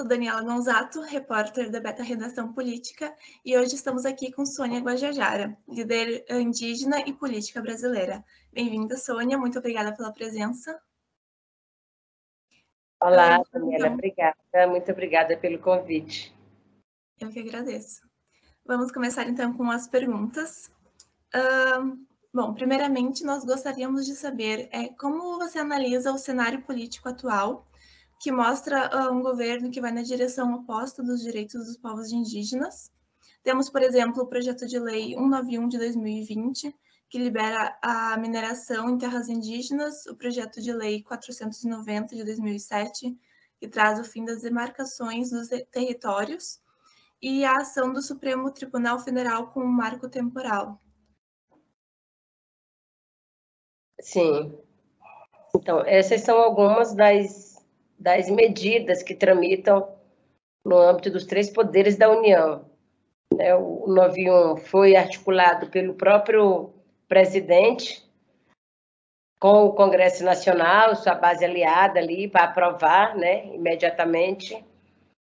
sou Daniela Gonzato, repórter da Beta Redação Política, e hoje estamos aqui com Sônia Guajajara, líder indígena e política brasileira. Bem-vinda, Sônia, muito obrigada pela presença. Olá, Daniela, obrigada, muito obrigada pelo convite. Eu que agradeço. Vamos começar então com as perguntas. Bom, primeiramente, nós gostaríamos de saber como você analisa o cenário político atual, que mostra um governo que vai na direção oposta dos direitos dos povos indígenas. Temos, por exemplo, o projeto de lei 191 de 2020, que libera a mineração em terras indígenas, o projeto de lei 490 de 2007, que traz o fim das demarcações dos territórios, e a ação do Supremo Tribunal Federal com um marco temporal. Sim. Então, essas são algumas das medidas que tramitam no âmbito dos três poderes da União. O 91 foi articulado pelo próprio presidente, com o Congresso Nacional, sua base aliada ali, para aprovar, imediatamente.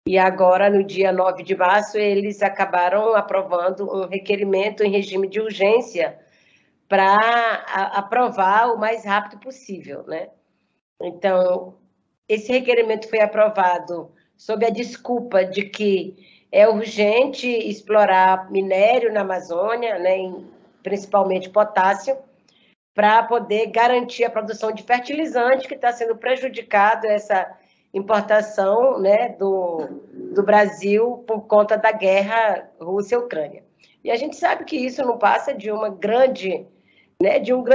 E agora, no dia 9 de março, eles acabaram aprovando um requerimento em regime de urgência para aprovar o mais rápido possível, Então, esse requerimento foi aprovado sob a desculpa de que é urgente explorar minério na Amazônia, principalmente potássio, para poder garantir a produção de fertilizante, que está sendo prejudicado essa importação do Brasil por conta da guerra Rússia-Ucrânia. E a gente sabe que isso não passa de um grande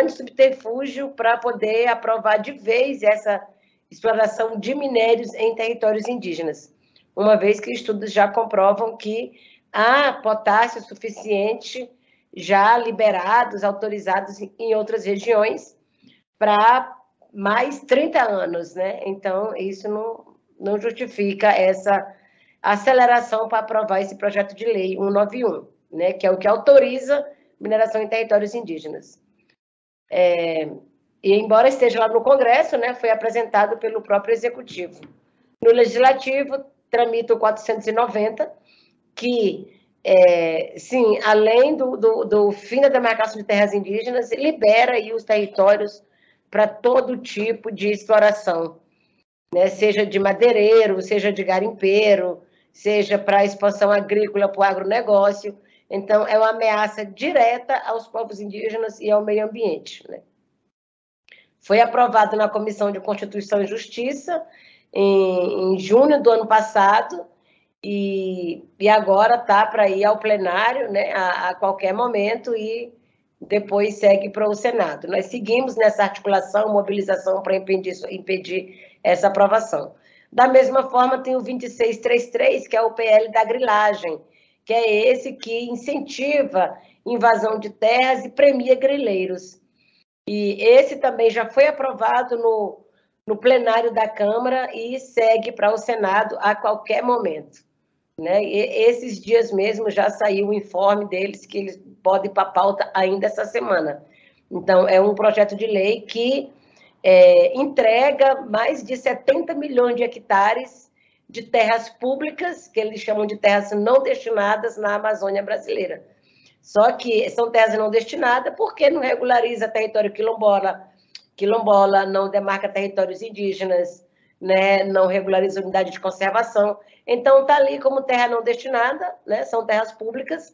subterfúgio para poder aprovar de vez essa exploração de minérios em territórios indígenas, uma vez que estudos já comprovam que há potássio suficiente já liberados, autorizados em outras regiões para mais 30 anos, Então, isso não justifica essa aceleração para aprovar esse projeto de lei 191, que é o que autoriza mineração em territórios indígenas. E, embora esteja lá no Congresso, foi apresentado pelo próprio Executivo. No Legislativo, tramita o 490, que, sim, além do fim da demarcação de terras indígenas, libera aí os territórios para todo tipo de exploração, seja de madeireiro, seja de garimpeiro, seja para expansão agrícola, para o agronegócio. Então, é uma ameaça direta aos povos indígenas e ao meio ambiente. Foi aprovado na Comissão de Constituição e Justiça em junho do ano passado e agora está para ir ao plenário a qualquer momento e depois segue para o Senado. Nós seguimos nessa articulação, mobilização para impedir essa aprovação. Da mesma forma, tem o 2633, que é o PL da grilagem, que é esse que incentiva invasão de terras e premia grileiros. E esse também já foi aprovado no plenário da Câmara e segue para o Senado a qualquer momento. E esses dias mesmo já saiu o informe deles que eles podem ir para a pauta ainda essa semana. Então, é um projeto de lei que entrega mais de 70 milhões de hectares de terras públicas, que eles chamam de terras não destinadas na Amazônia brasileira. Só que são terras não destinadas porque não regulariza território quilombola, não demarca territórios indígenas, não regulariza unidade de conservação. Então, está ali como terra não destinada, são terras públicas,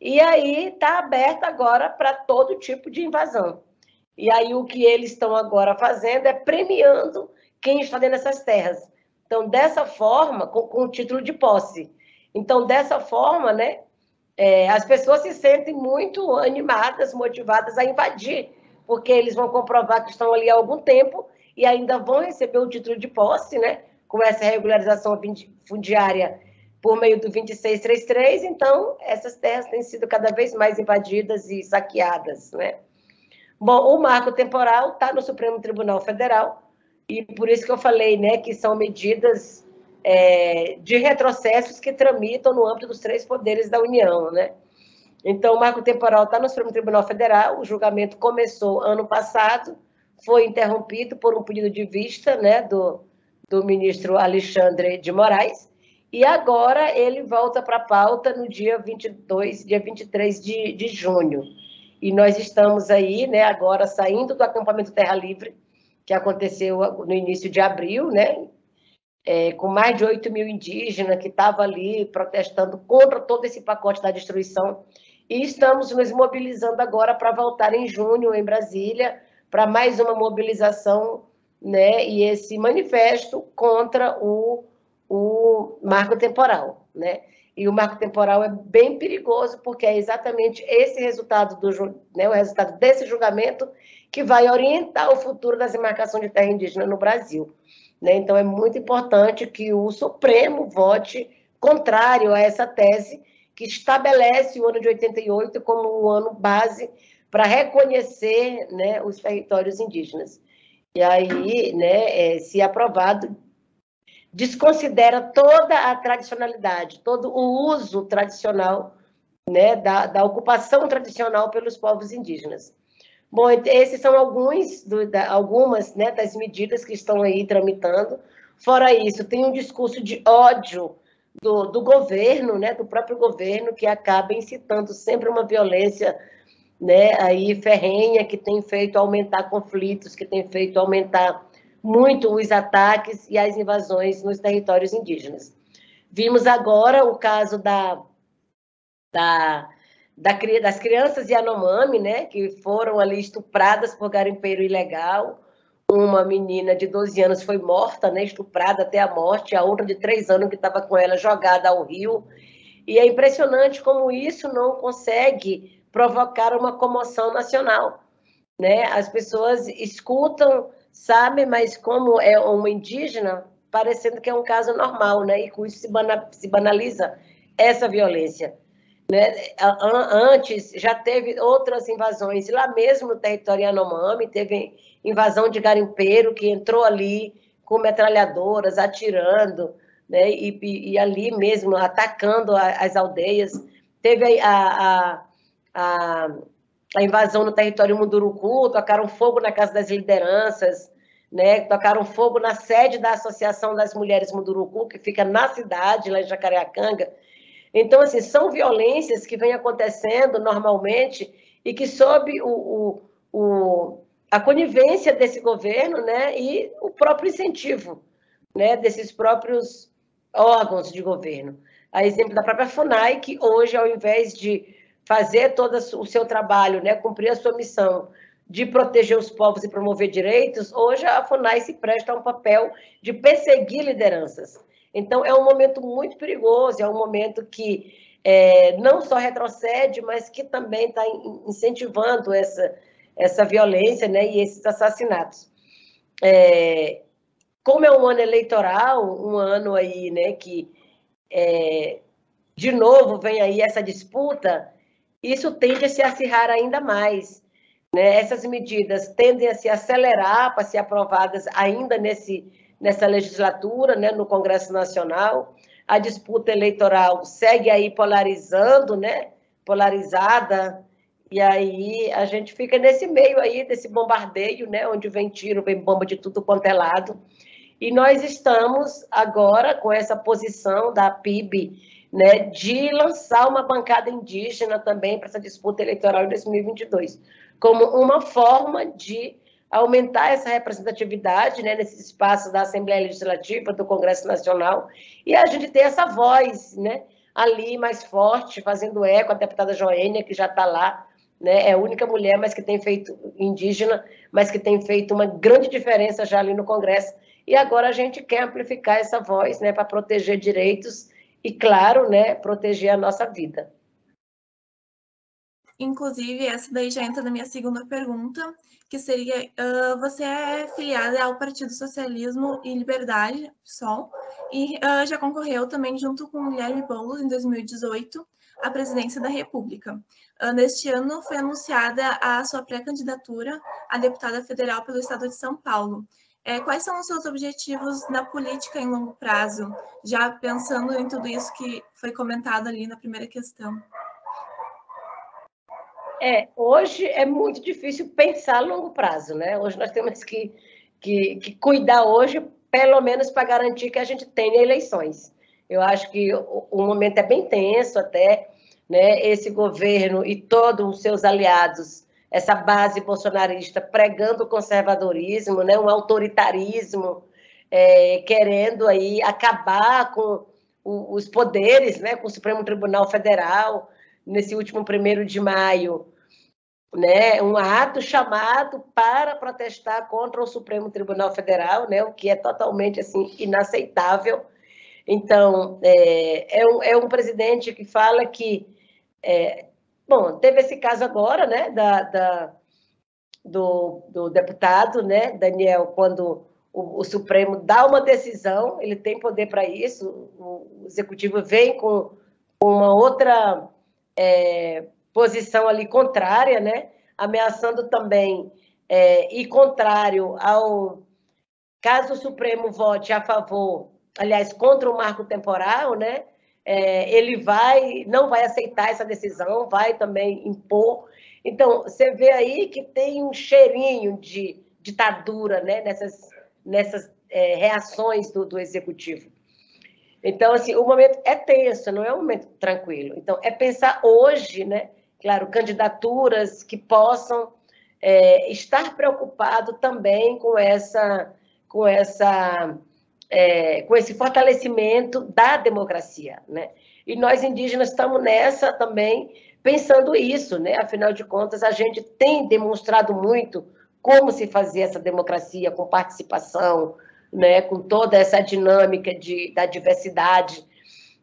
e aí está aberta agora para todo tipo de invasão. E aí o que eles estão agora fazendo é premiando quem está dentro dessas terras. Então, dessa forma, com o título de posse. Então, dessa forma, as pessoas se sentem muito animadas, motivadas a invadir, porque eles vão comprovar que estão ali há algum tempo e ainda vão receber o título de posse, com essa regularização fundiária por meio do 2633, então essas terras têm sido cada vez mais invadidas e saqueadas, Bom, o marco temporal está no Supremo Tribunal Federal, e por isso que eu falei, que são medidas de retrocessos que tramitam no âmbito dos três poderes da União, Então, o marco temporal está no Supremo Tribunal Federal, o julgamento começou ano passado, foi interrompido por um pedido de vista, do ministro Alexandre de Moraes, e agora ele volta para a pauta no dia 23 de junho. E nós estamos aí, né, agora saindo do acampamento Terra Livre, que aconteceu no início de abril, né, com mais de 8 mil indígenas que estavam ali protestando contra todo esse pacote da destruição. E estamos nos mobilizando agora para voltar em junho, em Brasília, para mais uma mobilização, né, e esse manifesto contra o marco temporal, né? E o marco temporal é bem perigoso, porque é exatamente esse resultado, né, o resultado desse julgamento que vai orientar o futuro das demarcações de terra indígena no Brasil. Né? Então, é muito importante que o Supremo vote contrário a essa tese que estabelece o ano de 88 como um ano base para reconhecer, né, os territórios indígenas. E aí, né, se aprovado, desconsidera toda a tradicionalidade, todo o uso tradicional, né, da ocupação tradicional pelos povos indígenas. Bom, esses são algumas, né, das medidas que estão aí tramitando. Fora isso, tem um discurso de ódio do governo, né, do próprio governo, que acaba incitando sempre uma violência, né, aí ferrenha, que tem feito aumentar conflitos, que tem feito aumentar muito os ataques e as invasões nos territórios indígenas. Vimos agora o caso das crianças Yanomami, né, que foram ali estupradas por garimpeiro ilegal. Uma menina de 12 anos foi morta, né, estuprada até a morte, a outra de 3 anos que estava com ela jogada ao rio. E é impressionante como isso não consegue provocar uma comoção nacional, né? As pessoas escutam, sabem, mas como é uma indígena, parecendo que é um caso normal, né? E com isso se banaliza essa violência. Né? Antes já teve outras invasões, lá mesmo no território Yanomami, teve invasão de garimpeiro que entrou ali com metralhadoras, atirando, né? E ali mesmo atacando as aldeias. Teve a invasão no território Munduruku, tocaram fogo na Casa das Lideranças, né? Tocaram fogo na sede da Associação das Mulheres Munduruku, que fica na cidade, lá em Jacareacanga. Então, assim, são violências que vêm acontecendo normalmente e que sob a conivência desse governo, né, e o próprio incentivo, né, desses próprios órgãos de governo. A exemplo da própria FUNAI, que hoje, ao invés de fazer todo o seu trabalho, né, cumprir a sua missão de proteger os povos e promover direitos, hoje a FUNAI se presta a um papel de perseguir lideranças. Então, é um momento muito perigoso, é um momento que não só retrocede, mas que também está incentivando essa violência, né, e esses assassinatos. Como é um ano eleitoral, um ano aí, né, que, de novo, vem aí essa disputa, isso tende a se acirrar ainda mais. Né? Essas medidas tendem a se acelerar para ser aprovadas ainda nessa legislatura, né, no Congresso Nacional. A disputa eleitoral segue aí polarizando, né, polarizada, e aí a gente fica nesse meio aí, desse bombardeio, né, onde vem tiro, vem bomba de tudo quanto é lado. E nós estamos agora com essa posição da PIB, né, de lançar uma bancada indígena também para essa disputa eleitoral em 2022, como uma forma de aumentar essa representatividade, né, nesse espaço da Assembleia Legislativa, do Congresso Nacional, e a gente ter essa voz, né, ali mais forte, fazendo eco. A deputada Joênia, que já está lá, né, é a única mulher, mas que tem feito indígena, mas que tem feito uma grande diferença já ali no Congresso, e agora a gente quer amplificar essa voz, né, para proteger direitos e, claro, né, proteger a nossa vida. Inclusive, essa daí já entra na minha segunda pergunta, que seria, você é filiada ao Partido Socialismo e Liberdade, PSOL, e já concorreu também junto com Guilherme Boulos, em 2018, à presidência da República. Neste ano, foi anunciada a sua pré-candidatura a deputada federal pelo estado de São Paulo. Quais são os seus objetivos na política em longo prazo, já pensando em tudo isso que foi comentado ali na primeira questão? Hoje é muito difícil pensar a longo prazo, né? Hoje nós temos que cuidar hoje, pelo menos para garantir que a gente tenha eleições. Eu acho que o momento é bem tenso até, né? Esse governo e todos os seus aliados, essa base bolsonarista pregando o conservadorismo, né? Um autoritarismo, querendo aí acabar com os poderes, né? Com o Supremo Tribunal Federal, nesse último 1º de maio, né, um ato chamado para protestar contra o Supremo Tribunal Federal, né, o que é totalmente assim inaceitável. Então, é um presidente que fala que, bom, teve esse caso agora, né, do deputado, né, Daniel, quando o Supremo dá uma decisão, ele tem poder para isso, o Executivo vem com uma outra posição ali contrária, né, ameaçando também e contrário ao caso o Supremo vote a favor, aliás, contra o marco temporal, né, ele não vai aceitar essa decisão, vai também impor. Então, você vê aí que tem um cheirinho de ditadura, né, nessas reações do Executivo. Então, assim, o momento é tenso, não é um momento tranquilo. Então, é pensar hoje, né, claro, candidaturas que possam estar preocupado também com esse fortalecimento da democracia, né? E nós indígenas estamos nessa também pensando isso, né? Afinal de contas, a gente tem demonstrado muito como se fazer essa democracia com participação, né? Com toda essa dinâmica da diversidade.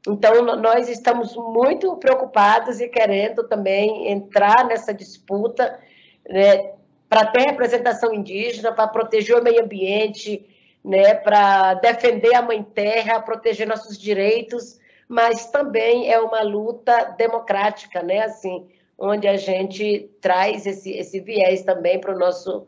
Então, nós estamos muito preocupados e querendo também entrar nessa disputa, né, para ter representação indígena, para proteger o meio ambiente, né, para defender a Mãe Terra, proteger nossos direitos, mas também é uma luta democrática, né, assim, onde a gente traz esse viés também para o nosso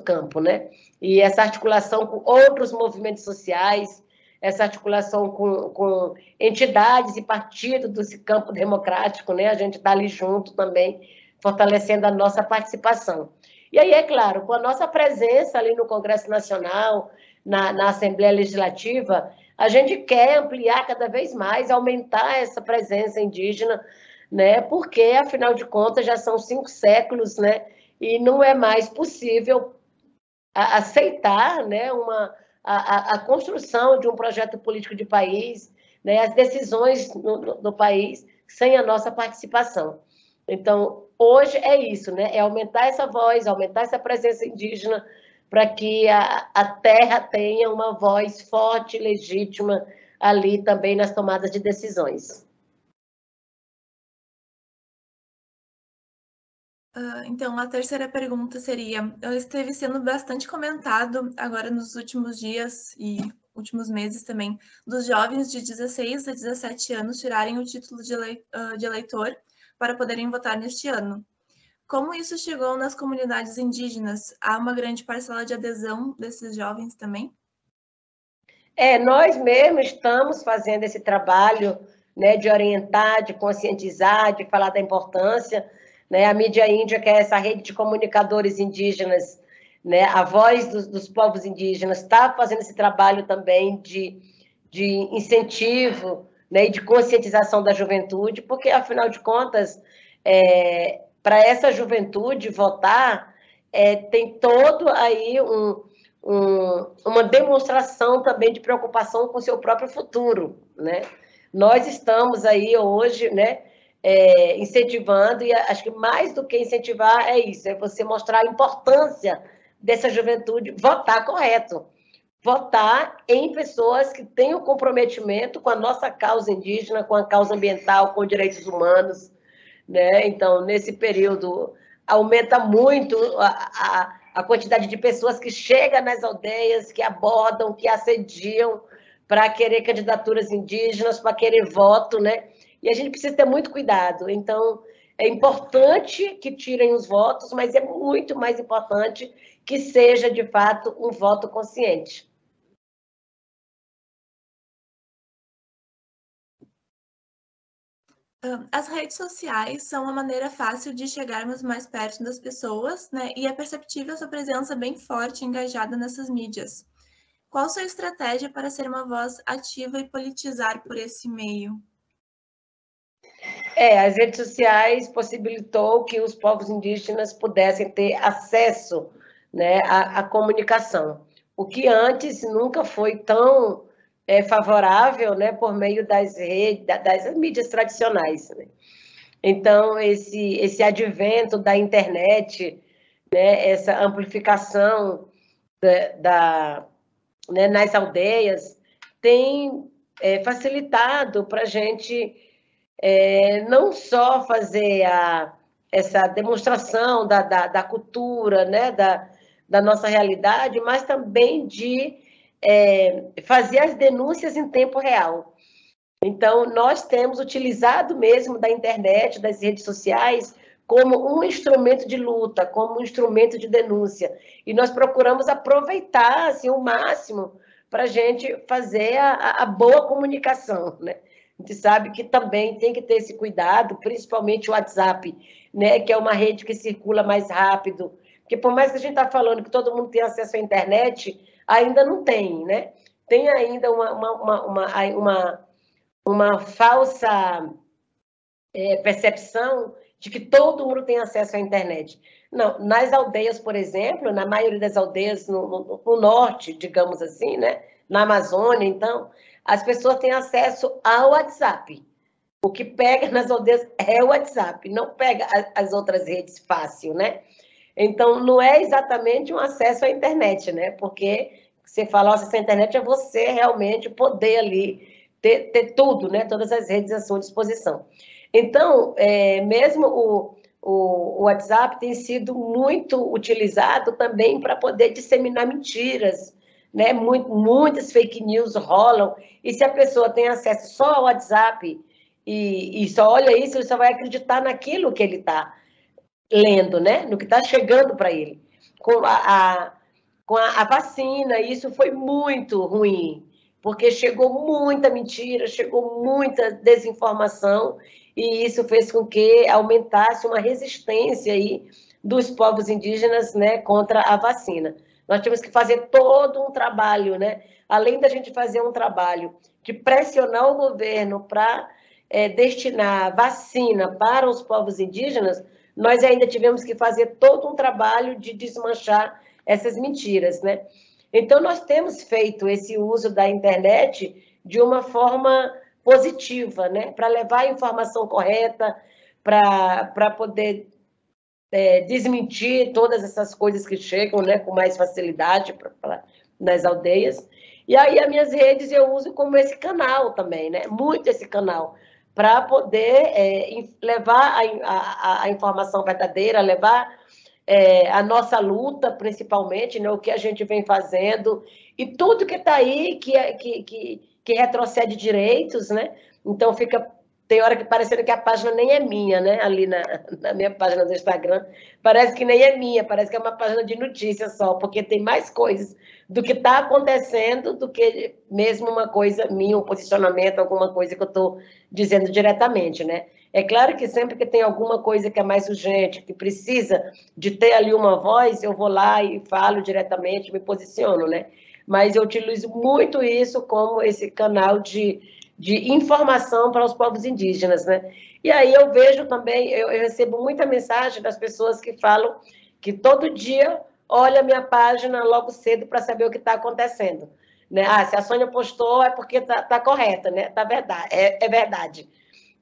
campo, né? E essa articulação com outros movimentos sociais, essa articulação com entidades e partidos desse campo democrático, né? A gente está ali junto também, fortalecendo a nossa participação. E aí, é claro, com a nossa presença ali no Congresso Nacional, na Assembleia Legislativa, a gente quer ampliar cada vez mais, aumentar essa presença indígena, né? Porque, afinal de contas, já são 5 séculos, né? E não é mais possível aceitar, né, a construção de um projeto político de país, né, as decisões no país sem a nossa participação. Então, hoje é isso, né, é aumentar essa voz, aumentar essa presença indígena para que a terra tenha uma voz forte, legítima ali também nas tomadas de decisões. Então, a terceira pergunta seria, esteve sendo bastante comentado agora nos últimos dias e últimos meses também, dos jovens de 16 a 17 anos tirarem o título de eleitor para poderem votar neste ano. Como isso chegou nas comunidades indígenas? Há uma grande parcela de adesão desses jovens também? Nós mesmos estamos fazendo esse trabalho, né, de orientar, de conscientizar, de falar da importância, né? A Mídia Índia, que é essa rede de comunicadores indígenas, né, a voz dos povos indígenas, está fazendo esse trabalho também de incentivo, né, e de conscientização da juventude, porque, afinal de contas, para essa juventude votar, tem todo aí uma demonstração também de preocupação com o seu próprio futuro, né? Nós estamos aí hoje, né, incentivando, e acho que mais do que incentivar é isso, é você mostrar a importância dessa juventude votar correto, votar em pessoas que tenham comprometimento com a nossa causa indígena, com a causa ambiental, com direitos humanos, né? Então, nesse período, aumenta muito a quantidade de pessoas que chegam nas aldeias, que abordam, que assediam para querer candidaturas indígenas, para querer voto, né? E a gente precisa ter muito cuidado. Então, é importante que tirem os votos, mas é muito mais importante que seja, de fato, um voto consciente. As redes sociais são uma maneira fácil de chegarmos mais perto das pessoas, né? E é perceptível sua presença bem forte e engajada nessas mídias. Qual sua estratégia para ser uma voz ativa e politizar por esse meio? As redes sociais possibilitou que os povos indígenas pudessem ter acesso, né, à comunicação, o que antes nunca foi tão favorável, né, por meio das redes, das mídias tradicionais, né? Então, esse advento da internet, né, essa amplificação né, nas aldeias, tem facilitado para a gente não só fazer essa demonstração da cultura, né, da nossa realidade, mas também de fazer as denúncias em tempo real. Então, nós temos utilizado mesmo da internet, das redes sociais, como um instrumento de luta, como um instrumento de denúncia. E nós procuramos aproveitar assim, o máximo para a gente fazer a boa comunicação, né? A gente sabe que também tem que ter esse cuidado, principalmente o WhatsApp, né? Que é uma rede que circula mais rápido. Porque por mais que a gente está falando que todo mundo tem acesso à internet, ainda não tem, né? Tem ainda uma falsa percepção de que todo mundo tem acesso à internet. Não, nas aldeias, por exemplo, na maioria das aldeias no norte, digamos assim, né? Na Amazônia, então, as pessoas têm acesso ao WhatsApp. O que pega nas aldeias é o WhatsApp, não pega as outras redes fácil, né? Então, não é exatamente um acesso à internet, né? Porque você fala, nossa, essa internet é você realmente poder ali ter tudo, né? Todas as redes à sua disposição. Então, mesmo o WhatsApp tem sido muito utilizado também para poder disseminar mentiras, né? Muitas fake news rolam, e se a pessoa tem acesso só ao WhatsApp e só olha isso, ele só vai acreditar naquilo que ele está lendo, né? No que está chegando para ele. Com a vacina, isso foi muito ruim, porque chegou muita mentira, chegou muita desinformação, e isso fez com que aumentasse uma resistência aí dos povos indígenas, né, contra a vacina. Nós temos que fazer todo um trabalho, né? Além da gente fazer um trabalho de pressionar o governo para destinar vacina para os povos indígenas, nós ainda tivemos que fazer todo um trabalho de desmanchar essas mentiras, né? Então, nós temos feito esse uso da internet de uma forma positiva, né? Para levar a informação correta, para poder desmentir todas essas coisas que chegam, né, com mais facilidade nas aldeias. E aí, as minhas redes eu uso como esse canal também, né? Muito esse canal, para poder levar a informação verdadeira, levar a nossa luta, principalmente, né, o que a gente vem fazendo, e tudo que está aí que retrocede direitos, né? Então, tem hora que parecendo que a página nem é minha, né? Ali na minha página do Instagram, parece que nem é minha, parece que é uma página de notícias só, porque tem mais coisas do que está acontecendo do que mesmo uma coisa minha, um posicionamento, alguma coisa que eu estou dizendo diretamente, né? É claro que sempre que tem alguma coisa que é mais urgente, que precisa de ter ali uma voz, eu vou lá e falo diretamente, me posiciono, né? Mas eu utilizo muito isso como esse canal de informação para os povos indígenas, né? E aí eu vejo também, eu recebo muita mensagem das pessoas que falam que todo dia olha a minha página logo cedo para saber o que está acontecendo, né? Ah, se a Sônia postou é porque tá correta, né? Tá verdade, é verdade.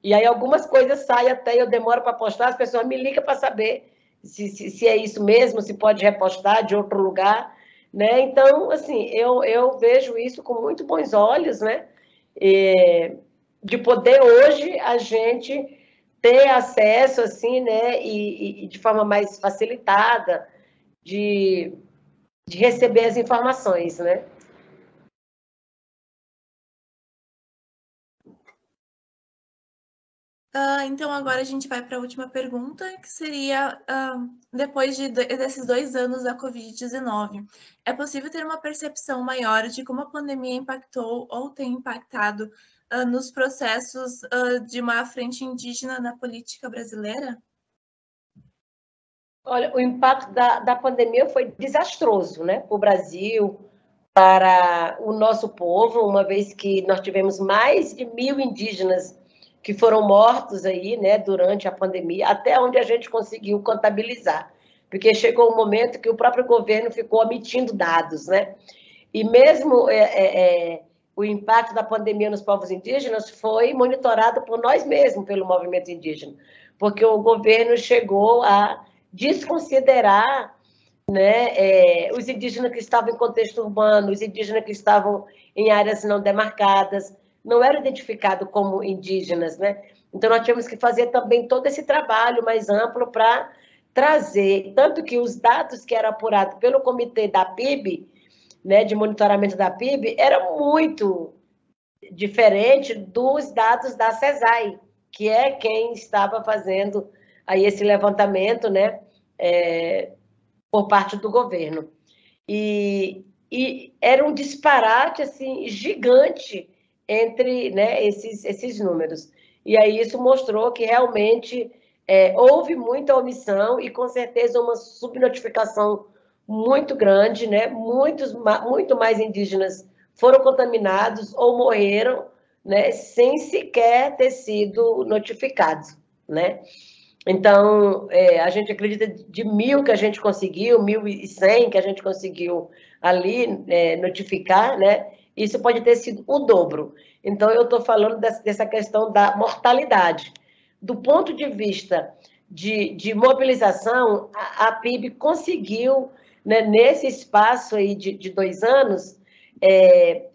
E aí algumas coisas saem até, eu demoro para postar, as pessoas me ligam para saber se é isso mesmo, se pode repostar de outro lugar, né? Então, assim, eu vejo isso com muito bons olhos, né? De poder hoje a gente ter acesso, assim, né? E de forma mais facilitada de receber as informações, né? Então, agora a gente vai para a última pergunta, que seria, depois desses 2 anos da Covid-19, é possível ter uma percepção maior de como a pandemia impactou ou tem impactado nos processos de uma frente indígena na política brasileira? Olha, o impacto da pandemia foi desastroso, né? Para o Brasil, para o nosso povo, uma vez que nós tivemos mais de 1.000 indígenas que foram mortos aí, né, durante a pandemia, até onde a gente conseguiu contabilizar, porque chegou um momento que o próprio governo ficou omitindo dados, né? E mesmo o impacto da pandemia nos povos indígenas foi monitorado por nós mesmos, pelo movimento indígena, porque o governo chegou a desconsiderar, né, os indígenas que estavam em contexto urbano, os indígenas que estavam em áreas não demarcadas, não eram identificados como indígenas, né? Então, nós tínhamos que fazer também todo esse trabalho mais amplo para trazer, tanto que os dados que eram apurados pelo comitê da PIB, né, de monitoramento da PIB, eram muito diferente dos dados da CESAI, que é quem estava fazendo aí esse levantamento, né, por parte do governo. E era um disparate assim, gigante entre, né, esses números. E aí isso mostrou que realmente houve muita omissão e, com certeza, uma subnotificação muito grande, né? Muito mais indígenas foram contaminados ou morreram, né, sem sequer ter sido notificados, né? Então, a gente acredita de 1.000 que a gente conseguiu, 1.100 que a gente conseguiu ali notificar, né? Isso pode ter sido o dobro. Então, eu estou falando dessa questão da mortalidade. Do ponto de vista de mobilização, a PIB conseguiu, né, nesse espaço aí de 2 anos,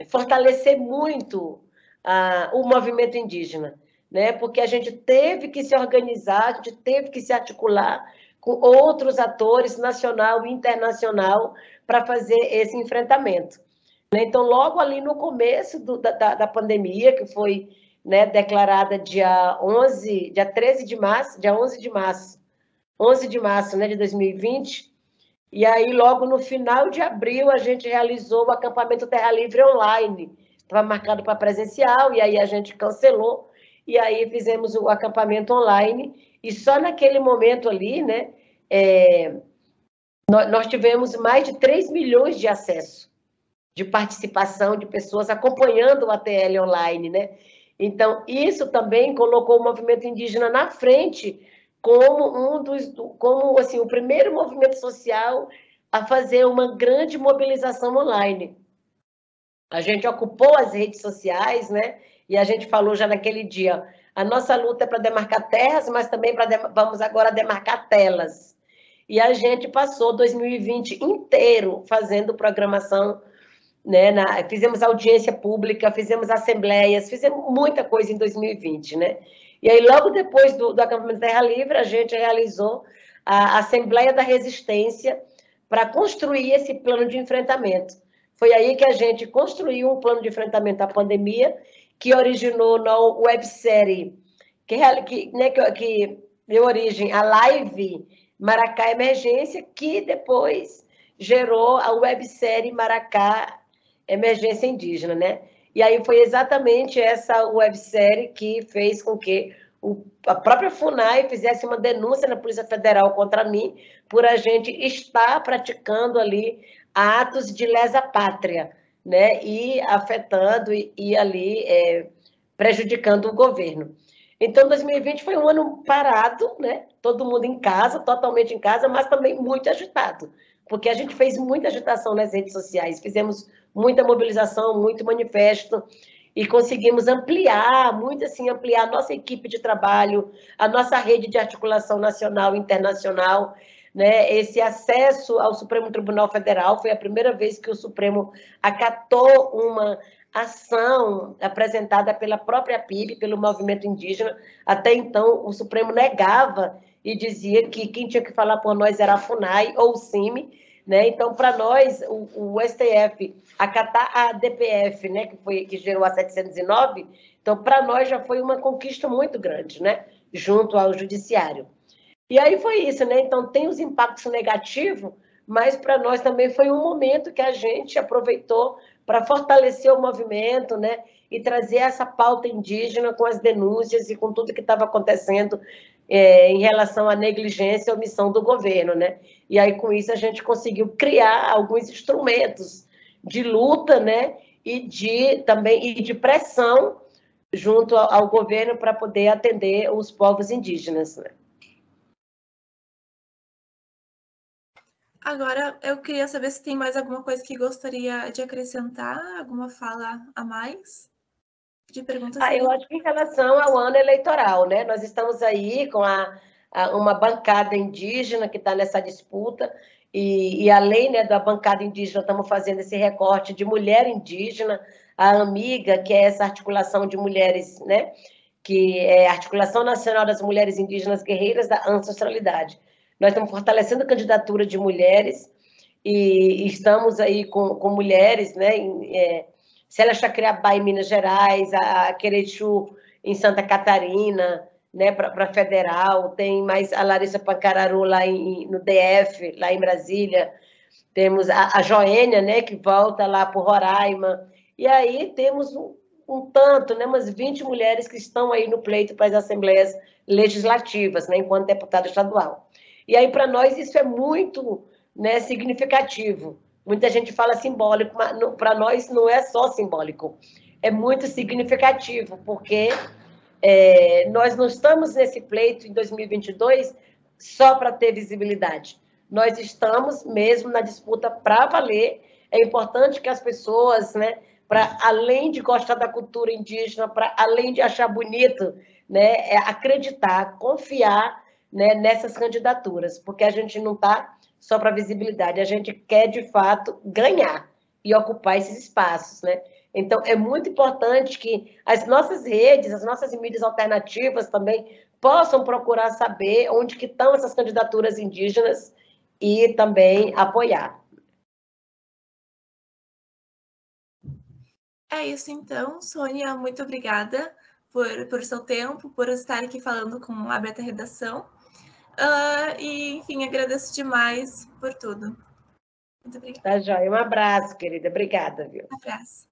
fortalecer muito o movimento indígena, né? Porque a gente teve que se organizar, a gente teve que se articular com outros atores, nacional e internacional, para fazer esse enfrentamento. Então, logo ali no começo da pandemia, que foi, né, declarada dia 13 de março, dia 11 de março, né, de 2020, e aí logo no final de abril a gente realizou o acampamento Terra Livre online, estava marcado para presencial, e aí a gente cancelou, e aí fizemos o acampamento online, e só naquele momento ali, né, nós tivemos mais de 3 milhões de acessos, de participação de pessoas acompanhando o ATL online, né? Então, isso também colocou o movimento indígena na frente como assim, o primeiro movimento social a fazer uma grande mobilização online. A gente ocupou as redes sociais, né? E a gente falou já naquele dia, a nossa luta é para demarcar terras, mas também vamos agora demarcar telas. E a gente passou 2020 inteiro fazendo programação, né? Fizemos audiência pública, fizemos assembleias, fizemos muita coisa em 2020, né? E aí, logo depois do acampamento Terra Livre, a gente realizou a Assembleia da Resistência para construir esse plano de enfrentamento. Foi aí que a gente construiu um plano de enfrentamento à pandemia, que originou na websérie, que deu origem à live Maracá Emergência, que depois gerou a websérie Maracá Emergência Indígena, né? E aí foi exatamente essa websérie que fez com que a própria FUNAI fizesse uma denúncia na Polícia Federal contra mim por a gente estar praticando ali atos de lesa pátria, né? E afetando e ali prejudicando o governo. Então, 2020 foi um ano parado, né? Todo mundo em casa, totalmente em casa, mas também muito agitado, porque a gente fez muita agitação nas redes sociais, fizemos muita mobilização, muito manifesto, e conseguimos ampliar, muito assim, ampliar a nossa equipe de trabalho, a nossa rede de articulação nacional e internacional, né? Esse acesso ao Supremo Tribunal Federal foi a primeira vez que o Supremo acatou uma ação apresentada pela própria PIB, pelo movimento indígena. Até então, o Supremo negava e dizia que quem tinha que falar por nós era a FUNAI ou o CIMI, né? Então, para nós, o STF acatar a DPF, né, que gerou a 709, então, para nós já foi uma conquista muito grande, né, junto ao judiciário. E aí foi isso, né? Então, tem os impactos negativos, mas para nós também foi um momento que a gente aproveitou para fortalecer o movimento, né, e trazer essa pauta indígena com as denúncias e com tudo que estava acontecendo em relação à negligência e omissão do governo, né? E aí, com isso, a gente conseguiu criar alguns instrumentos de luta, né, e de pressão junto ao governo para poder atender os povos indígenas, né? Agora, eu queria saber se tem mais alguma coisa que gostaria de acrescentar, alguma fala a mais de perguntas. Eu acho que em relação ao ano eleitoral, né? Nós estamos aí com uma bancada indígena que está nessa disputa, e além, né, da bancada indígena, estamos fazendo esse recorte de mulher indígena, a AMIGA, que é essa articulação de mulheres, né? Que é a Articulação Nacional das Mulheres Indígenas Guerreiras da Ancestralidade. Nós estamos fortalecendo a candidatura de mulheres e estamos aí com mulheres, né? Célia Chacriabá em Minas Gerais, a Querechu em Santa Catarina, né, para federal, tem mais a Larissa Pancararu lá no DF, lá em Brasília, temos a Joênia, né, que volta lá para Roraima, e aí temos um tanto, né, umas 20 mulheres que estão aí no pleito para as assembleias legislativas, né, enquanto deputada estadual. E aí, para nós, isso é muito, né, significativo. Muita gente fala simbólico, mas para nós não é só simbólico, é muito significativo, porque nós não estamos nesse pleito em 2022 só para ter visibilidade. Nós estamos mesmo na disputa para valer. É importante que as pessoas, né, para além de gostar da cultura indígena, para além de achar bonito, né, acreditar, confiar, né, nessas candidaturas, porque a gente não está só para visibilidade, a gente quer de fato ganhar e ocupar esses espaços, né? Então é muito importante que as nossas redes, as nossas mídias alternativas também possam procurar saber onde que estão essas candidaturas indígenas e também apoiar. É isso então, Sônia, muito obrigada por seu tempo, por estar aqui falando com a Beta Redação. E, enfim, agradeço demais por tudo. Muito obrigada. Tá, joia. Um abraço, querida. Obrigada, viu? Abraço.